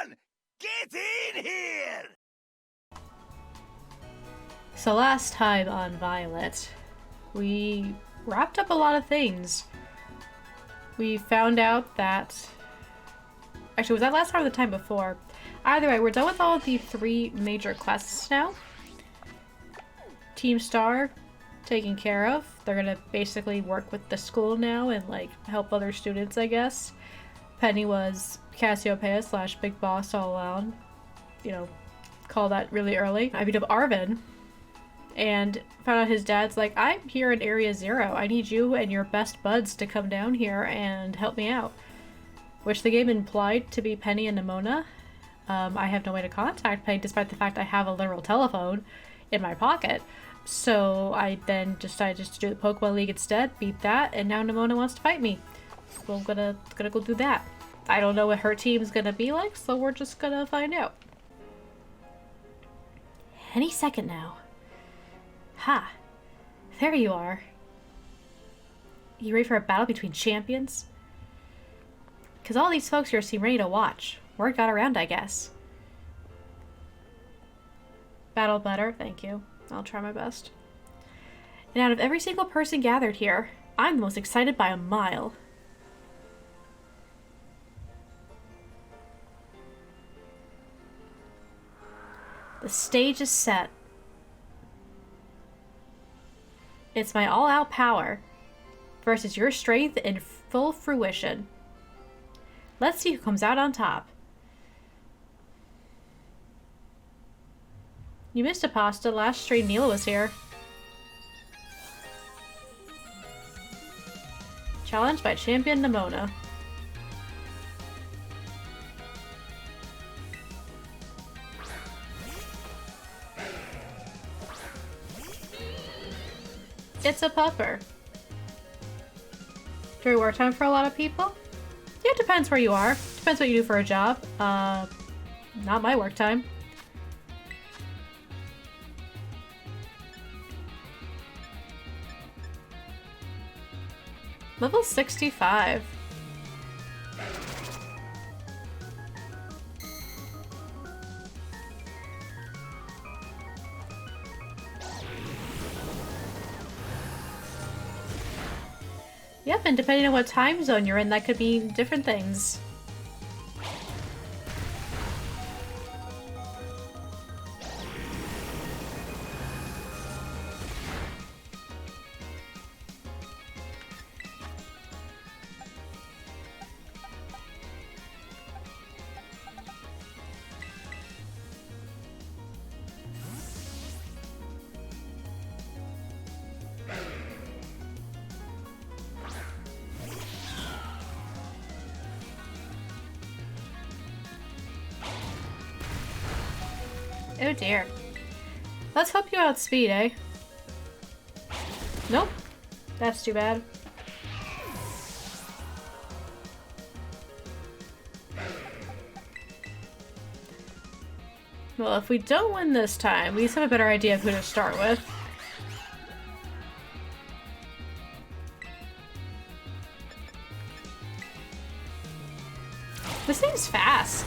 on! Get in here! So last time on Violet, we wrapped up a lot of things. We found out that... Actually, was that last time or the time before? Either way, we're done with all of the 3 major quests now. Team Star, taken care of. They're gonna basically work with the school now and, like, help other students, I guess. Penny was Cassiopeia / Big Boss all around. You know, call that really early. I beat up Arvin and found out his dad's like, I'm here in Area 0. I need you and your best buds to come down here and help me out. Which the game implied to be Penny and Nimona. I have no way to contact Penny despite the fact I have a literal telephone in my pocket. So I then decided just to do the Pokemon League instead, beat that, and now Nimona wants to fight me. So I'm gonna go do that. I don't know what her team's gonna be like, so we're just gonna find out. Any second now. Ha! There you are. You ready for a battle between champions? Because all these folks here seem ready to watch. Word got around, I guess. Battle better, thank you. I'll try my best. And out of every single person gathered here, I'm the most excited by a mile. The stage is set. It's my all-out power versus your strength in full fruition. Let's see who comes out on top. You missed a pasta. Last stream Neela was here. Challenged by champion Nimona. It's a pupper. During work time for a lot of people? Yeah, it depends where you are. Depends what you do for a job. Not my work time. Level 65. Yep, and depending on what time zone you're in, that could be different things. Oh dear. Let's hope you outspeed, eh? Nope. That's too bad. Well, if we don't win this time, we at least have a better idea of who to start with. This seems fast.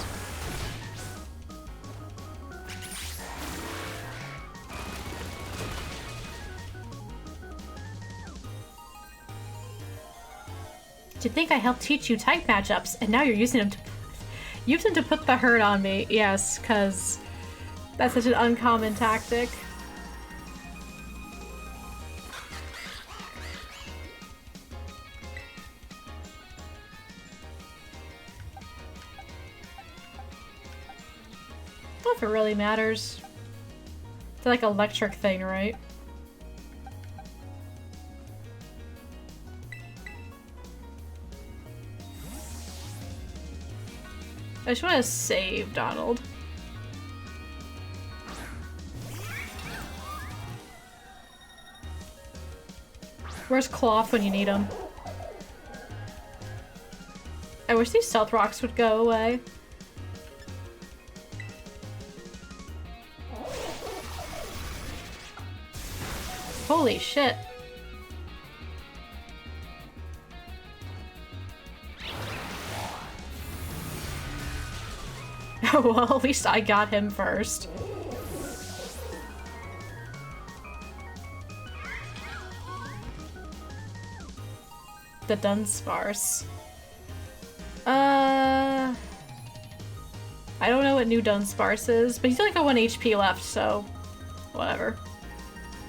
To think I helped teach you type matchups, and now you're using them to put the hurt on me. Yes, because that's such an uncommon tactic. Not if it really matters. It's like an electric thing, right? I just want to save Donald. Where's Cloth when you need him? I wish these stealth rocks would go away. Holy shit. Well, at least I got him first. The Dunsparce. I don't know what new Dunsparce is, but he's only got 1 HP left, so whatever.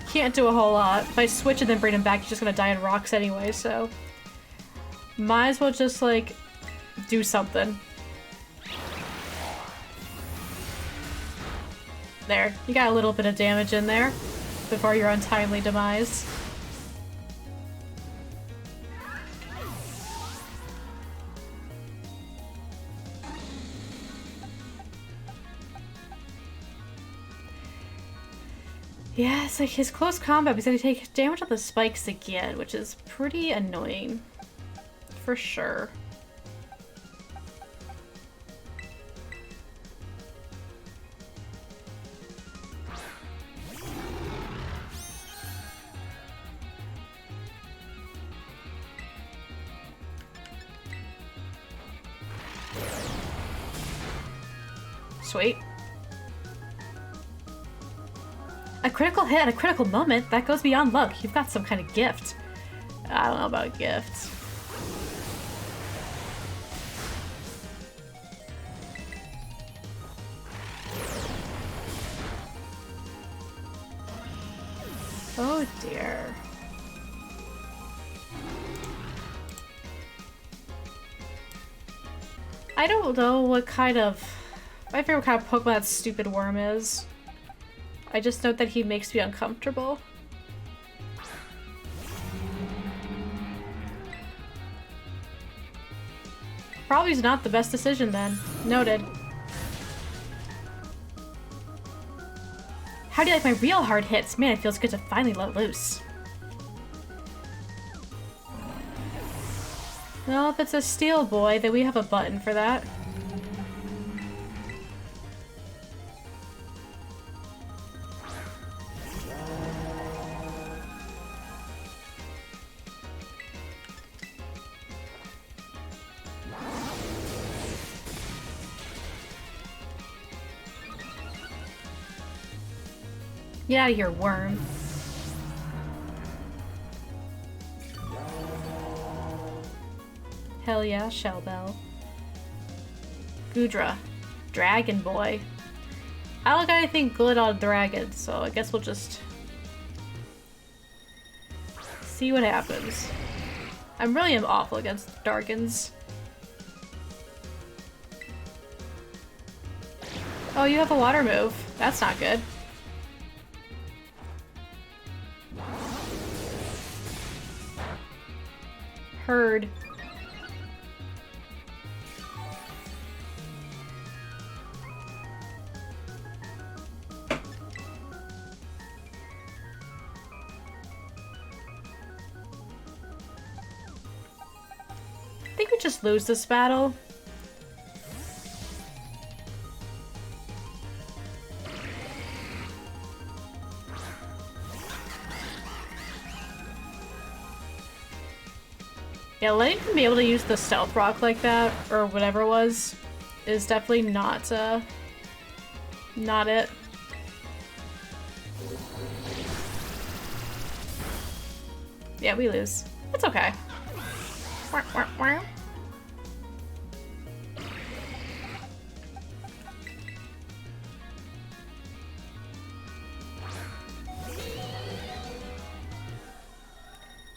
Can't do a whole lot. If I switch and then bring him back, he's just gonna die in rocks anyway, so might as well just, like, do something. There. You got a little bit of damage in there before your untimely demise. Yeah, it's like his close combat, he's gonna take damage on the spikes again, which is pretty annoying. For sure. Sweet. A critical hit at a critical moment? That goes beyond luck. You've got some kind of gift. I don't know about gifts. Oh dear. I don't know what kind of... my favorite kind of Pokemon that stupid worm is. I just note that he makes me uncomfortable. Probably not the best decision then. Noted. How do you like my real hard hits? Man, it feels good to finally let loose. Well, if it's a steel boy, then we have a button for that. Get out of here, worm. Hell yeah, Shellbell. Goodra. Dragon Boy. I don't got anything good on dragons, so I guess we'll just see what happens. I really am awful against Darkins. Oh, you have a water move. That's not good. Heard. I think we just lose this battle. Yeah, letting him be able to use the stealth rock like that, or whatever it was, is definitely not it. Yeah, we lose. It's okay.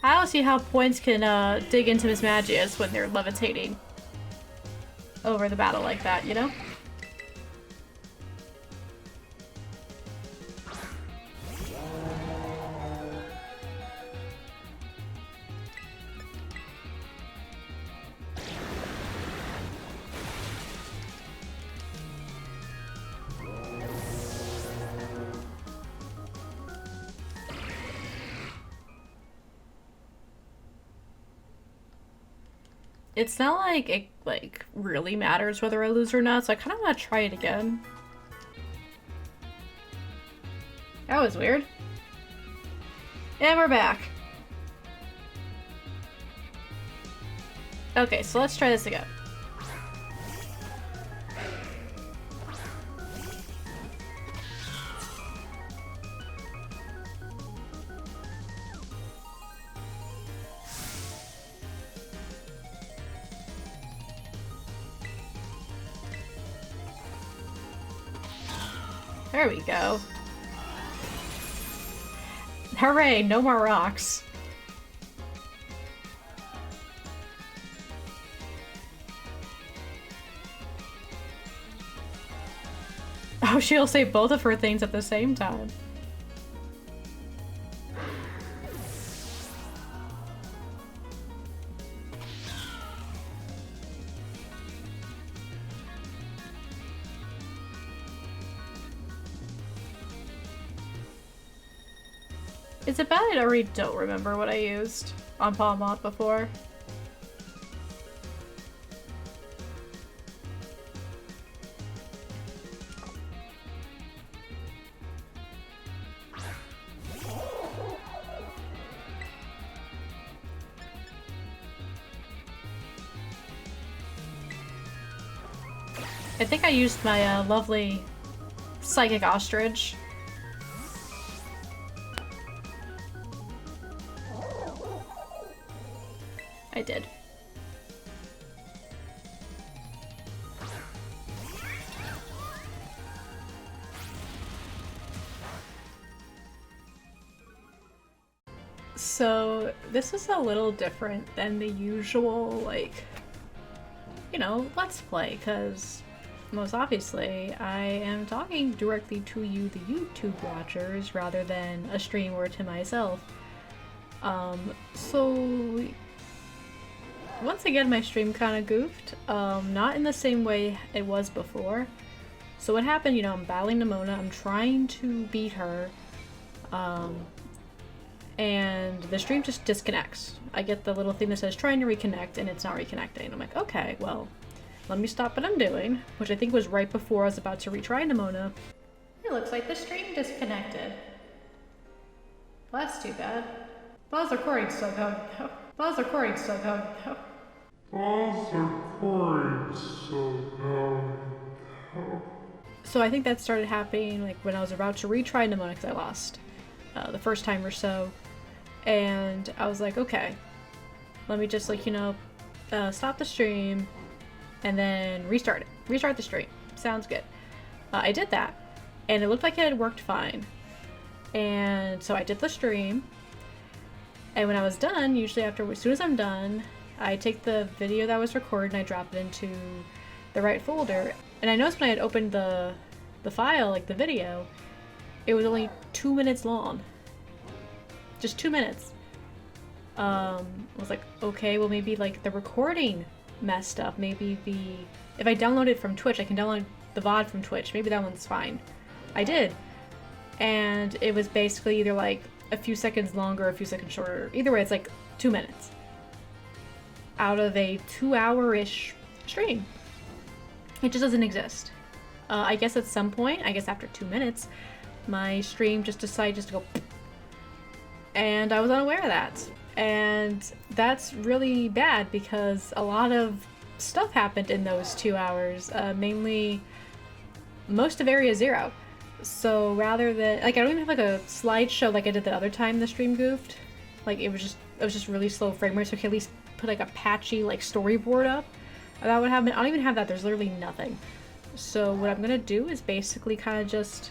I don't see how points can dig into Miss Magius when they're levitating over the battle like that, you know? It's not like it really matters whether I lose or not, so I kind of want to try it again. That was weird. And we're back. Okay, so let's try this again. There we go. Hooray, no more rocks. Oh, she'll say both of her things at the same time. Is it bad I already don't remember what I used on Palmont before? I think I used my lovely Psychic Ostrich. I did. So this is a little different than the usual, like, you know, let's play, because most obviously I am talking directly to you, the YouTube watchers, rather than a stream or to myself. So once again, my stream kind of goofed, not in the same way it was before. So what happened, you know, I'm battling Nimona, I'm trying to beat her, and the stream just disconnects. I get the little thing that says trying to reconnect, and it's not reconnecting. I'm like, okay, well, let me stop what I'm doing, which I think was right before I was about to retry Nimona. It looks like the stream disconnected. Well, that's too bad. Pause recording still going though. Pause recording still going though. Pause recording still going though. So I think that started happening like when I was about to retry Nimona because I lost the first time or so. And I was like, okay, let me just like, you know, stop the stream and then restart it. Restart the stream. Sounds good. I did that and it looked like it had worked fine. And so I did the stream. And when I was done, usually after, as soon as I'm done, I take the video that was recorded and I drop it into the right folder. And I noticed when I had opened the file, like the video, it was only 2 minutes long. Just 2 minutes. I was like, okay, well maybe like the recording messed up. Maybe if I download it from Twitch, I can download the VOD from Twitch. Maybe that one's fine. I did. And it was basically either like a few seconds longer, a few seconds shorter. Either way, it's like 2 minutes out of a 2-hour-ish stream. It just doesn't exist. I guess at some point, I guess after 2 minutes, my stream just decided just to go, and I was unaware of that. And that's really bad because a lot of stuff happened in those 2 hours, mainly most of Area 0. So rather than, like, I don't even have like a slideshow like I did the other time the stream goofed. Like it was just really slow frame rate, so I could at least put like a patchy like storyboard up. That would happen. I don't even have that. There's literally nothing. So what I'm gonna do is basically kind of just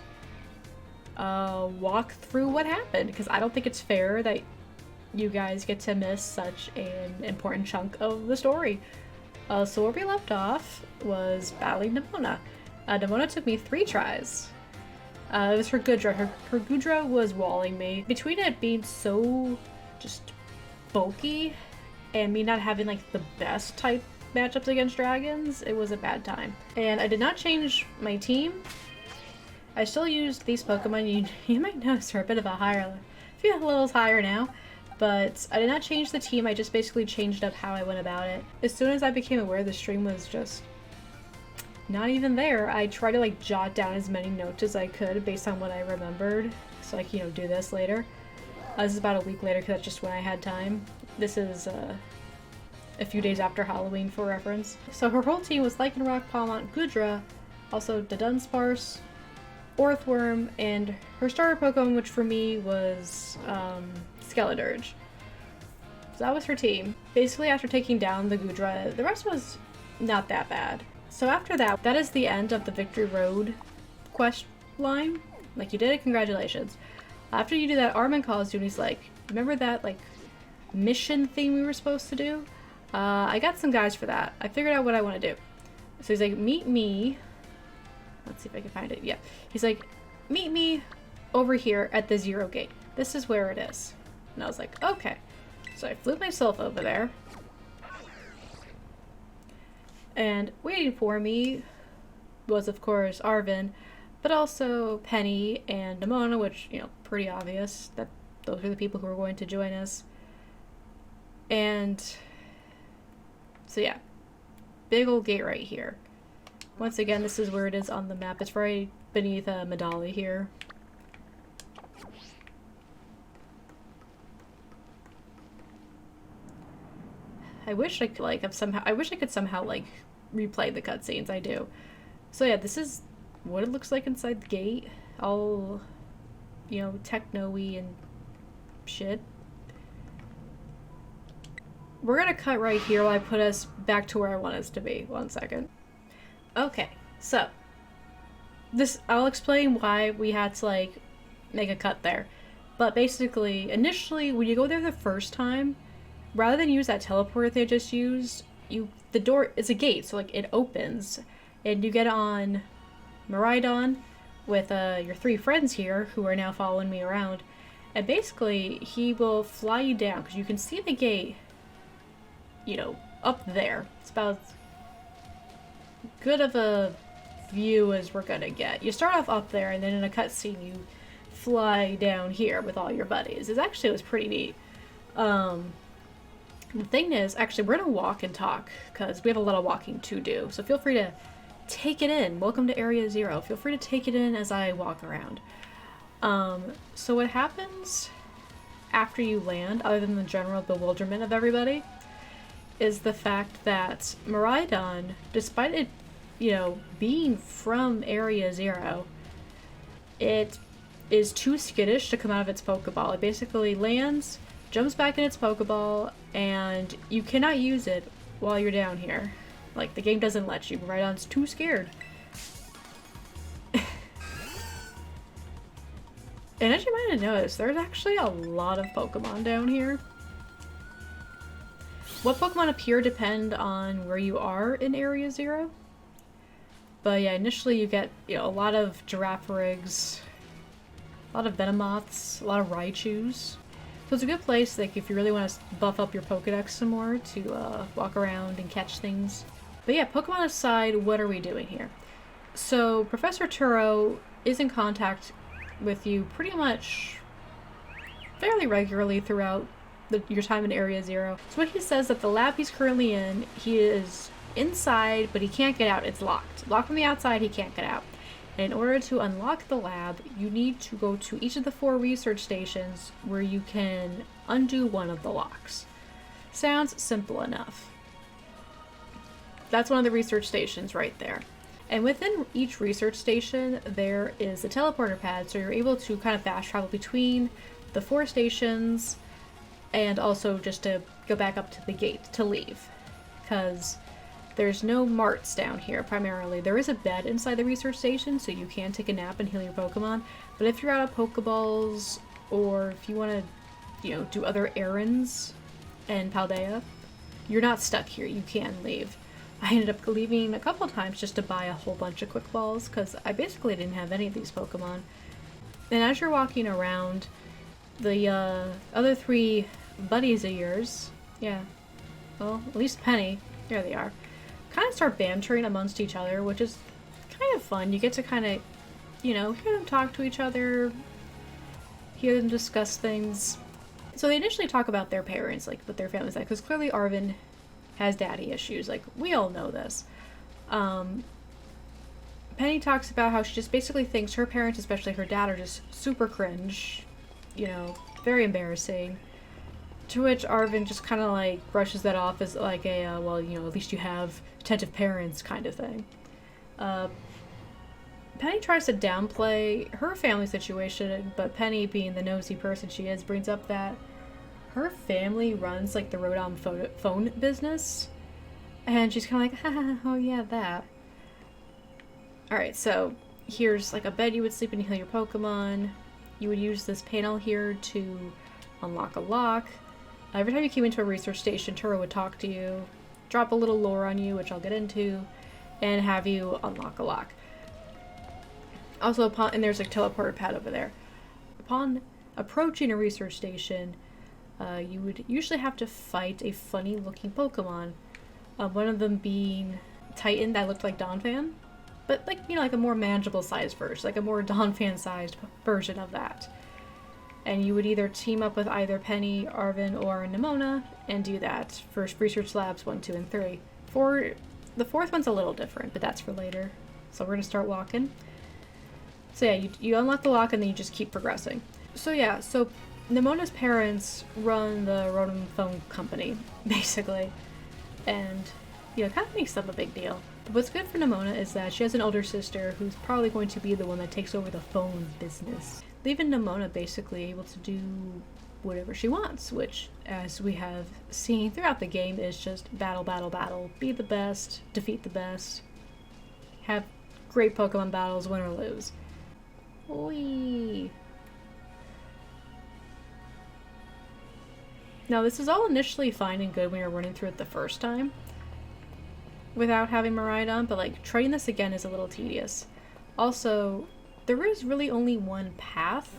walk through what happened, because I don't think it's fair that you guys get to miss such an important chunk of the story. So where we left off was battling Nimona. Nimona took me 3 tries. It was her Gudra. Her Gudra was walling me. Between it being so just bulky and me not having like the best type matchups against dragons, it was a bad time. And I did not change my team. I still used these Pokemon. You might notice they're a bit of a few levels higher now. But I did not change the team. I just basically changed up how I went about it. As soon as I became aware the stream was just not even there, I tried to like jot down as many notes as I could based on what I remembered, so I could, you know, do this later. This is about a week later because that's just when I had time. This is a few days after Halloween for reference. So her whole team was Lycanroc, Palmont, Gudra, also the Dunsparce, Orthworm, and her starter Pokemon, which for me was Skeledirge. So that was her team. Basically, after taking down the Gudra, the rest was not that bad. So after that, that is the end of the Victory Road quest line. Like, you did it, congratulations. After you do that, Armin calls you and he's like, remember that, like, mission thing we were supposed to do? I got some guys for that. I figured out what I want to do. So he's like, meet me. Let's see if I can find it. Yeah. He's like, meet me over here at the 0 gate. This is where it is. And I was like, okay. So I flew myself over there. And waiting for me was, of course, Arvin, but also Penny and Nimona, which, you know, pretty obvious that those are the people who were going to join us. And so yeah, big old gate right here. Once again, this is where it is on the map. It's right beneath Medali here. I wish I could somehow like replay the cutscenes. I do. So yeah, this is what it looks like inside the gate. All, you know, techno-y and shit. We're gonna cut right here while I put us back to where I want us to be. 1 second. Okay, so I'll explain why we had to like make a cut there. But basically, initially, when you go there the first time, rather than use that teleporter they just used, the door is a gate, so like it opens, and you get on Miraidon with your 3 friends here who are now following me around, and basically he will fly you down because you can see the gate, you know, up there. It's about good of a view as we're gonna get. You start off up there, and then in a cutscene you fly down here with all your buddies. It was pretty neat. The thing is, actually, we're gonna walk and talk because we have a lot of walking to do. So feel free to take it in. Welcome to Area 0. Feel free to take it in as I walk around. So what happens after you land, other than the general bewilderment of everybody, is the fact that Miraidon, despite it, you know, being from Area 0, it is too skittish to come out of its Pokeball. It basically lands, jumps back in its Pokeball, and you cannot use it while you're down here. Like, the game doesn't let you. Miraidon's too scared. And as you might have noticed, there's actually a lot of Pokemon down here. What Pokemon appear depend on where you are in Area 0. But yeah, initially you get, you know, a lot of Giraffarigs, a lot of Venomoths, a lot of Raichus. So it's a good place, like, if you really want to buff up your Pokedex some more, to walk around and catch things. But yeah, Pokemon aside, what are we doing here? So Professor Turo is in contact with you pretty much fairly regularly throughout your time in Area 0. So what he says that the lab he's currently in, he is inside, but he can't get out. It's locked. Locked from the outside, he can't get out. And in order to unlock the lab, you need to go to each of the 4 research stations where you can undo one of the locks. Sounds simple enough. That's one of the research stations right there. And within each research station, there is a teleporter pad, so you're able to kind of fast travel between the 4 stations, and also just to go back up to the gate to leave. Because there's no marts down here, primarily. There is a bed inside the research station, so you can take a nap and heal your Pokemon. But if you're out of Pokeballs, or if you want to, you know, do other errands in Paldea, you're not stuck here. You can leave. I ended up leaving a couple times just to buy a whole bunch of Quick Balls, because I basically didn't have any of these Pokemon. And as you're walking around, the other 3 buddies of yours, yeah, well, at least Penny, there they are, kind of start bantering amongst each other, which is kind of fun. You get to kind of, you know, hear them talk to each other, hear them discuss things. So they initially talk about their parents, like what their family's like, because clearly Arvin has daddy issues. Like, we all know this. Penny talks about how she just basically thinks her parents, especially her dad, are just super cringe, you know, very embarrassing. To which Arvin just kind of like brushes that off as like a, well, you know, at least you have attentive parents kind of thing. Penny tries to downplay her family situation, but Penny, being the nosy person she is, brings up that her family runs like the Rodom phone business. And she's kind of like, haha, oh yeah, that. Alright, so here's like a bed you would sleep in to heal your Pokemon. You would use this panel here to unlock a lock. Every time you came into a research station, Turo would talk to you, drop a little lore on you, which I'll get into, and have you unlock a lock. Also, and there's a teleporter pad over there. Upon approaching a research station, you would usually have to fight a funny looking Pokemon. One of them being Titan that looked like Donphan, but like, you know, like a more manageable sized version, like a more Donphan sized version of that. And you would either team up with either Penny, Arven, or Nimona and do that for Research Labs 1, 2, and 3. The fourth one's a little different, but that's for later. So we're going to start walking. So yeah, you unlock the lock and then you just keep progressing. So yeah, so Nimona's parents run the Rotom Phone Company, basically. And, you know, it kind of makes them a big deal. But what's good for Nimona is that she has an older sister who's probably going to be the one that takes over the phone business, leaving Nimona basically able to do whatever she wants, which, as we have seen throughout the game, is just battle, battle, battle. Be the best, defeat the best, have great Pokemon battles, win or lose. Whee! Now, this is all initially fine and good when you're running through it the first time without having Miraidon, but like trying this again is a little tedious. Also, there is really only one path,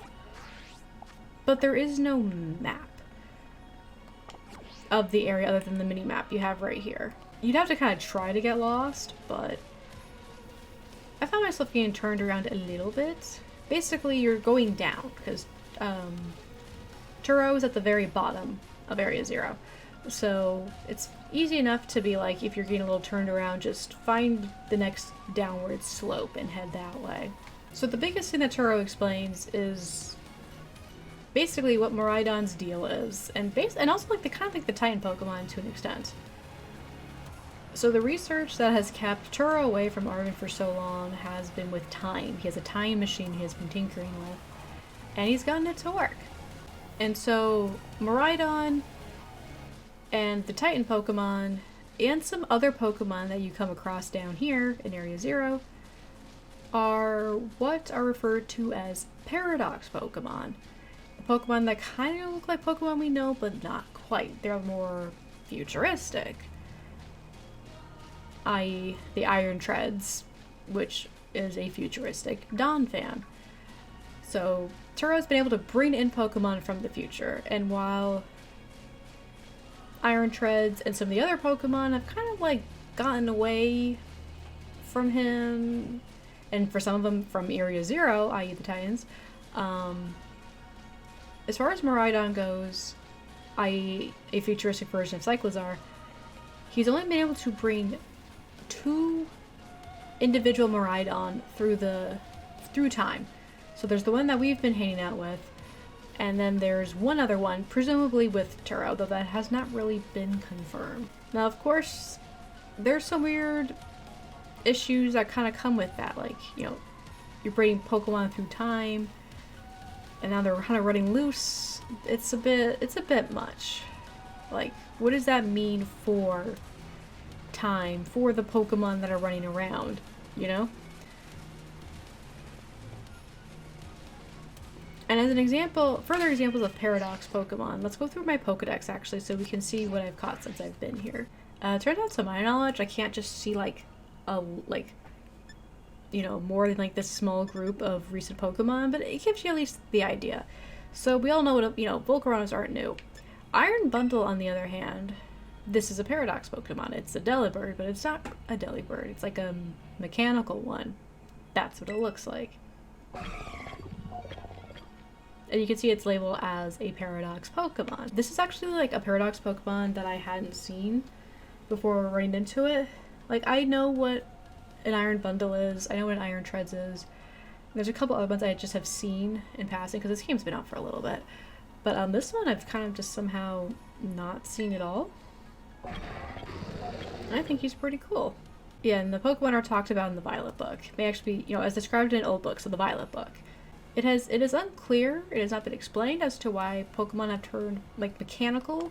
but there is no map of the area other than the mini map you have right here. You'd have to kind of try to get lost, but I found myself getting turned around a little bit. Basically, you're going down because Turo is at the very bottom of Area 0. So it's easy enough to be like, if you're getting a little turned around, just find the next downward slope and head that way. So the biggest thing that Turo explains is basically what Miraidon's deal is, and also like the kind of like the Titan Pokemon to an extent. So the research that has kept Turo away from Arven for so long has been with time. He has a time machine he has been tinkering with, and he's gotten it to work. And so Miraidon and the Titan Pokemon and some other Pokemon that you come across down here in Area 0 are what are referred to as Paradox Pokemon. Pokemon that kind of look like Pokemon we know, but not quite. They're more futuristic. I.e. the Iron Treads, which is a futuristic Donphan. So Turo's been able to bring in Pokemon from the future, and while Iron Treads and some of the other Pokemon have kind of like gotten away from him, and for some of them from Area 0, i.e. the Titans, as far as Miraidon goes, i.e. a futuristic version of Cyclizar, he's only been able to bring 2 individual Miraidon through time. So there's the one that we've been hanging out with, and then there's one other one, presumably with Turo, though that has not really been confirmed. Now, of course, there's some weird issues that kind of come with that, like, you know, you're bringing Pokemon through time, and now they're kind of running loose. It's a bit much. Like, what does that mean for time, for the Pokemon that are running around, you know? And as an example, further examples of Paradox Pokemon, let's go through my Pokedex actually so we can see what I've caught since I've been here. Turns out, to my knowledge, I can't just see you know, more than like this small group of recent Pokemon, but it gives you at least the idea. So we all know what, you know, Volcaronas aren't new. Iron Bundle, on the other hand, this is a Paradox Pokemon. It's a Delibird, but it's not a Delibird. It's like a mechanical one. That's what it looks like. And you can see it's labeled as a Paradox Pokemon. This is actually like a Paradox Pokemon that I hadn't seen before running into it. Like, I know what an Iron Bundle is. I know what an Iron Treads is. There's a couple other ones I just have seen in passing because this game's been out for a little bit. But this one I've kind of just somehow not seen at all. I think he's pretty cool. Yeah, and the Pokemon are talked about in the Violet book. They actually be, you know, as described in old books of the Violet book. It is unclear, it has not been explained as to why Pokemon have turned, like, mechanical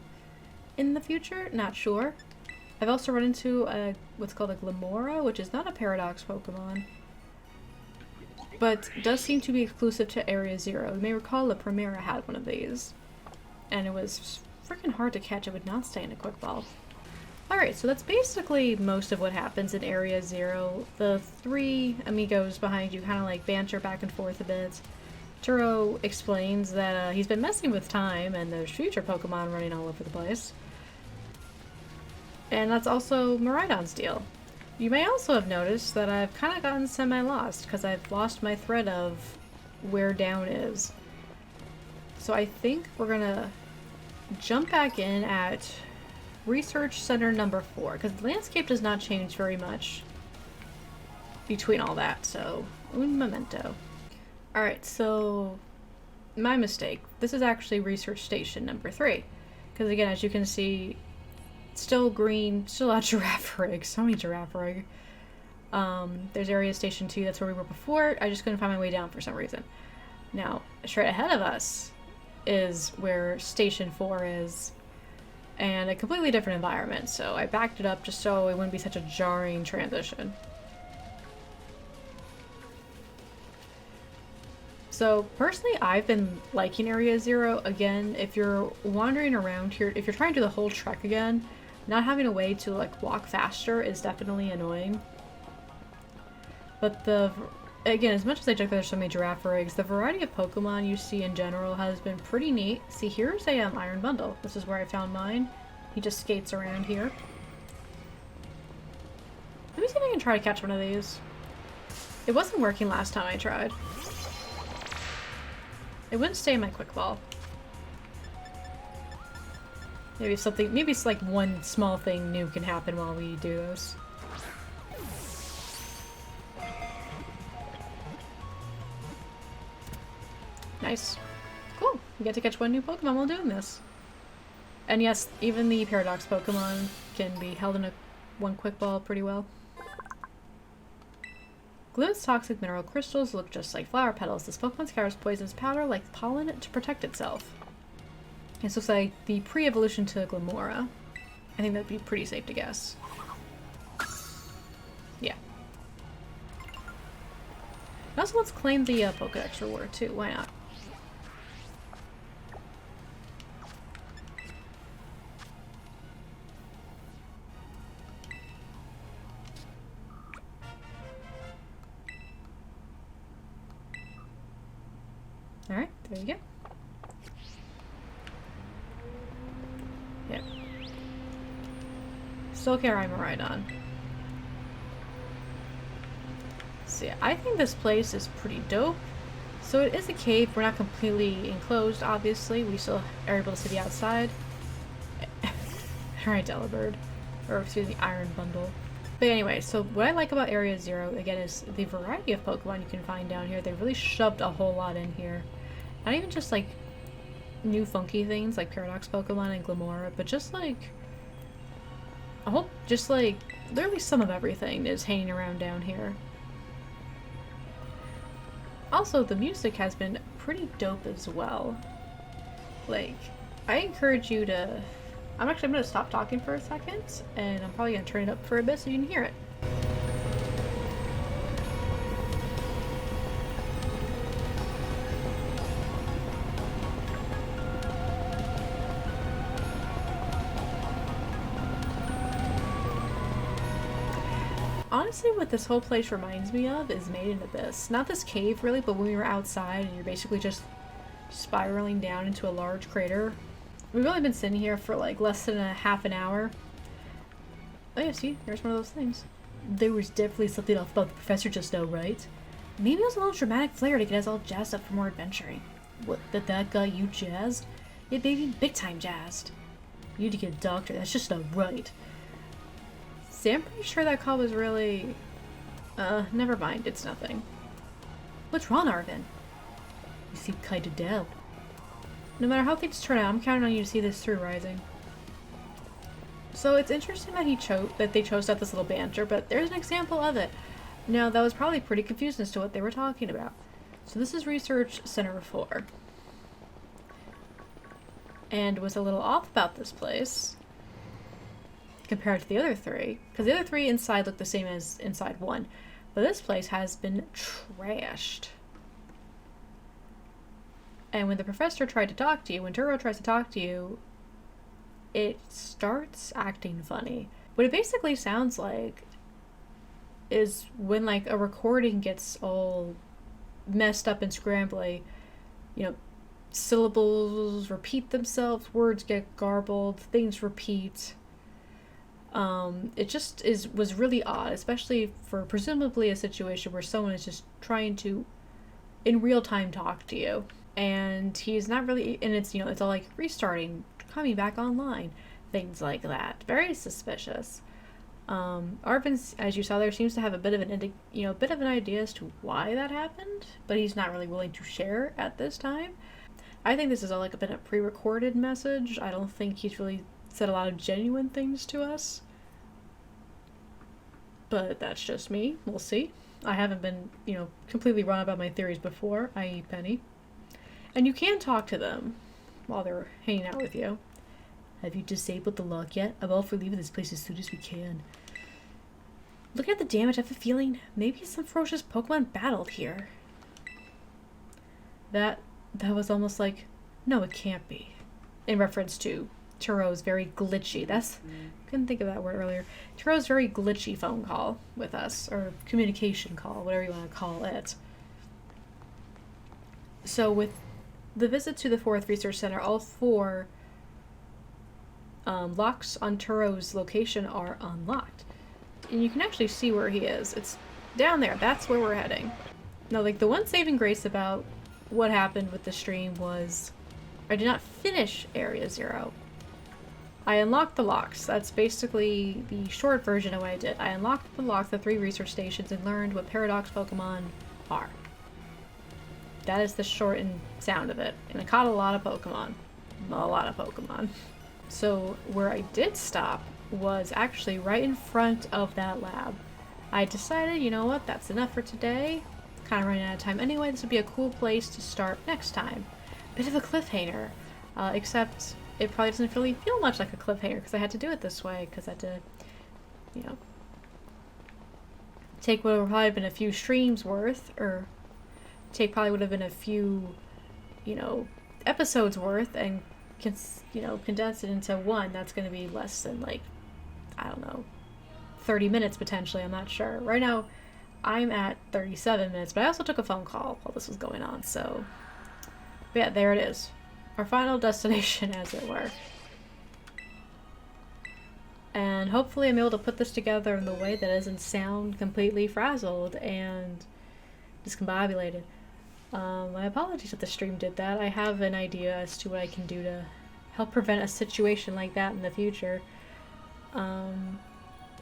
in the future. Not sure. I've also run into what's called a Glamora, which is not a Paradox Pokemon. but does seem to be exclusive to Area 0. You may recall La Primera had one of these, and it was freaking hard to catch. It would not stay in a quick ball. Alright, so that's basically most of what happens in Area 0. The three amigos behind you kind of like banter back and forth a bit. Turo explains that he's been messing with time and there's future Pokemon running all over the place. And that's also Miraidon's deal. You may also have noticed that I've kind of gotten semi-lost because I've lost my thread of where down is. So I think we're gonna jump back in at Research Center number 4 because the landscape does not change very much between all that, so un momento. Alright, so my mistake. This is actually Research Station number 3 because again, as you can see, still green, still a giraffe rig, so many giraffe rig. There's Area Station 2, that's where we were before. I just couldn't find my way down for some reason. Now, straight ahead of us is where Station 4 is, and a completely different environment, so I backed it up just so it wouldn't be such a jarring transition. So, personally, I've been liking Area 0. Again, if you're wandering around here, if you're trying to do the whole trek again, not having a way to, like, walk faster is definitely annoying. But again, as much as I joke that there's so many giraffe rigs, the variety of Pokemon you see in general has been pretty neat. See, here's a Iron Bundle. This is where I found mine. He just skates around here. Let me see if I can try to catch one of these. It wasn't working last time I tried. It wouldn't stay in my quick ball. Maybe it's like one small thing new can happen while we do this. Nice. Cool. We get to catch one new Pokemon while doing this. And yes, even the Paradox Pokemon can be held in one quick ball pretty well. Glue's toxic mineral crystals look just like flower petals. This Pokemon scatters poisonous powder like pollen to protect itself. This looks like the pre-evolution to Glamora. I think that'd be pretty safe to guess. Yeah. Also, let's claim the Pokedex reward too. Why not? Alright, there you go. Yep. Still can't ride Miraidon. So yeah, I think this place is pretty dope. So it is a cave. We're not completely enclosed, obviously. We still are able to see the outside. Alright, Delibird. Or excuse me, Iron Bundle. But anyway, so what I like about Area 0, again, is the variety of Pokemon you can find down here. They really shoved a whole lot in here. Not even just, like, new funky things like Paradox Pokemon and Glamora, but just, like, literally some of everything is hanging around down here. Also, the music has been pretty dope as well. Like, I encourage you to... I'm gonna stop talking for a second, and I'm probably gonna turn it up for a bit so you can hear it. Honestly, what this whole place reminds me of is Made in Abyss. Not this cave, really, but when we were outside and you're basically just spiraling down into a large crater. We've only been sitting here for like less than a half an hour. Oh yeah, see? There's one of those things. There was definitely something off about the professor just now, right? Maybe it was a little dramatic flair to get us all jazzed up for more adventuring. What, that got you jazzed? Yeah, baby, big time jazzed. You need to get a doctor, that's just not right. See, I'm pretty sure that call was really... never mind, it's nothing. What's wrong, Arvin? You seem kinda down. No matter how things turn out, I'm counting on you to see this through, Rising. So it's interesting that they chose out this little banter, but there's an example of it. Now, that was probably pretty confused as to what they were talking about. So this is Research Center 4. And was a little off about this place compared to the other three, because the other three inside look the same as inside 1. But this place has been trashed. And when the professor tried to talk to you, when Turo tries to talk to you, it starts acting funny. What it basically sounds like is when like a recording gets all messed up and scrambly, you know, syllables repeat themselves, words get garbled, things repeat. It just was really odd, especially for presumably a situation where someone is just trying to in real time talk to you. And he's not really, and it's, you know, it's all like restarting, coming back online, things like that. Very suspicious. Arvin, as you saw there, seems to have a bit of an idea as to why that happened, but he's not really willing to share at this time. I think this is all like a bit of pre-recorded message. I don't think he's really said a lot of genuine things to us. But that's just me. We'll see. I haven't been, you know, completely wrong about my theories before, i.e. Penny. And you can talk to them while they're hanging out with you. Have you disabled the lock yet? I'm all for leaving this place as soon as we can. Looking at the damage, I have a feeling maybe some ferocious Pokemon battled here. That was almost like, no, it can't be. In reference to Turo's very glitchy, couldn't think of that word earlier. Turo's very glitchy phone call with us, or communication call, whatever you want to call it. So with the visit to the 4th Research Center, all 4 locks on Turo's location are unlocked. And you can actually see where he is. It's down there. That's where we're heading. Now, like, the one saving grace about what happened with the stream was I did not finish Area 0. I unlocked the locks. That's basically the short version of what I did. I unlocked the locks, the 3 research stations, and learned what Paradox Pokemon are. That is the shortened sound of it. And I caught a lot of Pokemon. A lot of Pokemon. So where I did stop was actually right in front of that lab. I decided, you know what, that's enough for today. Kind of running out of time anyway. This would be a cool place to start next time. Bit of a cliffhanger. Except it probably doesn't really feel much like a cliffhanger because I had to do it this way. Because I had to, you know, take what would probably have been a few streams worth, or probably would have been a few, you know, episodes worth, and condense it into one that's going to be less than, like, I don't know, 30 minutes potentially. I'm not sure. Right now, I'm at 37 minutes, but I also took a phone call while this was going on, so but yeah, there it is. Our final destination, as it were. And hopefully I'm able to put this together in the way that doesn't sound completely frazzled and discombobulated. My apologies if the stream did that. I have an idea as to what I can do to help prevent a situation like that in the future. And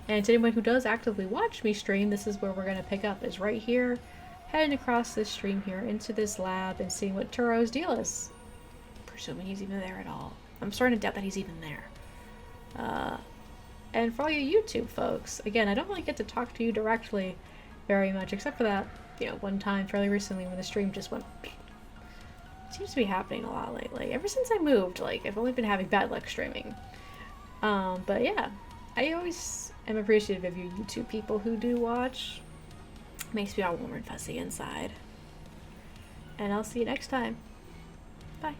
to anyone who does actively watch me stream, this is where we're going to pick up, is right here, heading across this stream here into this lab and seeing what Turo's deal is. Presuming he's even there at all. I'm starting to doubt that he's even there. And for all you YouTube folks, again, I don't really get to talk to you directly very much, except for that, you know, one time fairly recently when the stream just went. It seems to be happening a lot lately. Ever since I moved, like, I've only been having bad luck streaming. But yeah, I always am appreciative of you YouTube people who do watch. Makes me all warm and fuzzy inside. And I'll see you next time. Bye.